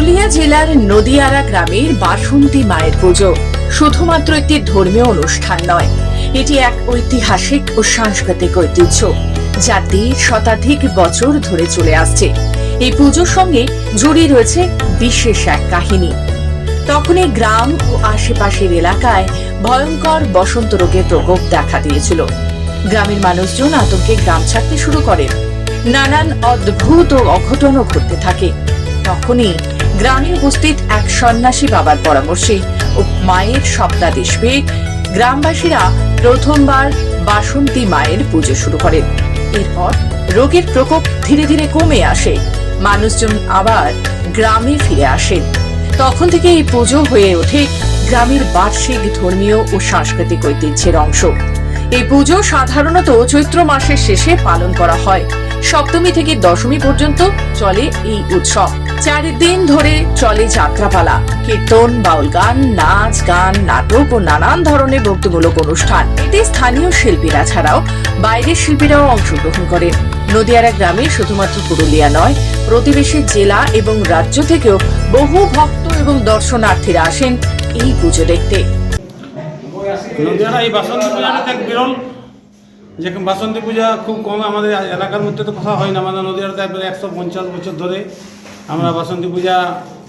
পুরুলিয়া জেলার নদিয়ারা গ্রামের বাসন্তী মায়ের পুজো শুধুমাত্র একটি ধর্মীয় অনুষ্ঠান নয়, এটি এক ঐতিহাসিক ও সাংস্কৃতিক ঐতিহ্য যা 1.5 শতাধিক বছর ধরে চলে আসছে। এই পুজোর সঙ্গে জড়িয়ে রয়েছে বিশেষ এক কাহিনী। তখনই গ্রাম ও আশেপাশের এলাকায় ভয়ঙ্কর বসন্ত রোগের প্রকোপ দেখা দিয়েছিল। গ্রামের মানুষজন আতঙ্কে গ্রাম ছাড়তে শুরু করেন। নানান অদ্ভুত ও অঘটনও ঘটতে থাকে। তখনই গ্রামে উপস্থিত এক সন্ন্যাসী বাবার পরামর্শে ও মায়ের শব্দাদেশ পেয়ে গ্রামবাসীরা প্রথমবার বাসন্তী মায়ের পুজো শুরু করেন। এরপর রোগের প্রকোপ ধীরে ধীরে কমে আসে, মানুষজন আবার গ্রামে ফিরে আসেন। তখন থেকে এই পুজো হয়ে ওঠে গ্রামের বার্ষিক ধর্মীয় ও সাংস্কৃতিক ঐতিহ্যের অংশ। এই পুজো সাধারণত চৈত্র মাসের শেষে পালন করা হয়। সপ্তমী থেকে দশমী পর্যন্ত চলে এই উৎসব। 4 দিন ধরে চলে যাত্রাপালা, কীর্তন, বাউল গান, নাচ গান, নাটক ও নানান ধরনের ভক্তিমূলক অনুষ্ঠান। এতে স্থানীয় শিল্পীরা ছাড়াও বাইরের শিল্পীরাও অংশগ্রহণ করেন। নদিয়ারা গ্রামে শুধুমাত্র পুরুলিয়া নয়, প্রতিবেশী জেলা এবং রাজ্য থেকেও বহু ভক্ত এবং দর্শনার্থীরা আসেন এই পুজো দেখতে। নদিয়ারা এই বাসন্তী পূজাটা এক বিরল, যে বাসন্তী পূজা খুব কম আমাদের এলাকার মধ্যে তো কথা হয় না। আমাদের নদিয়াতে 150 বছর ধরে আমরা বাসন্তী পূজা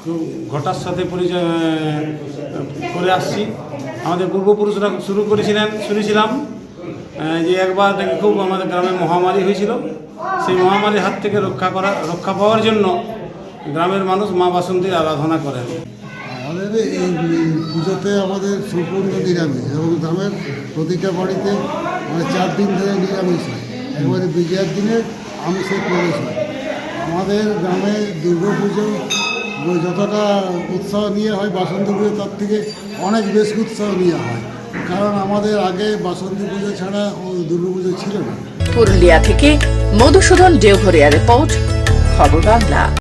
খুব ঘটার সাথে পরিচয় করে আসছি। আমাদের পূর্বপুরুষরা শুনেছিলাম যে একবার নাকি খুব আমাদের গ্রামে মহামারী হয়েছিল। সেই মহামারীর হাত থেকে রক্ষা পাওয়ার জন্য গ্রামের মানুষ মা বাসন্তীর আরাধনা করেন। আমাদের এই পুজোতে আমাদের সম্পূর্ণ নিরামিষ এবং গ্রামের প্রতিটা বাড়িতে 4 দিন ধরে নিরামিষ হয়। একবারে বিজয়ার দিনে আমিষের প্রবেশ হয়। আমাদের গ্রামে দুর্গাপুজো যতটা উৎসাহ নিয়ে হয় বাসন্তী পুজো তার থেকে অনেক বেশি উৎসাহ নিয়ে হয়, কারণ আমাদের আগে বাসন্তী পুজো ছাড়া ও দুর্গাপুজো ছিল না। পুরুলিয়া থেকে মধুসূদন দেওঘরিয়া রিপোর্ট, খবর বাংলা।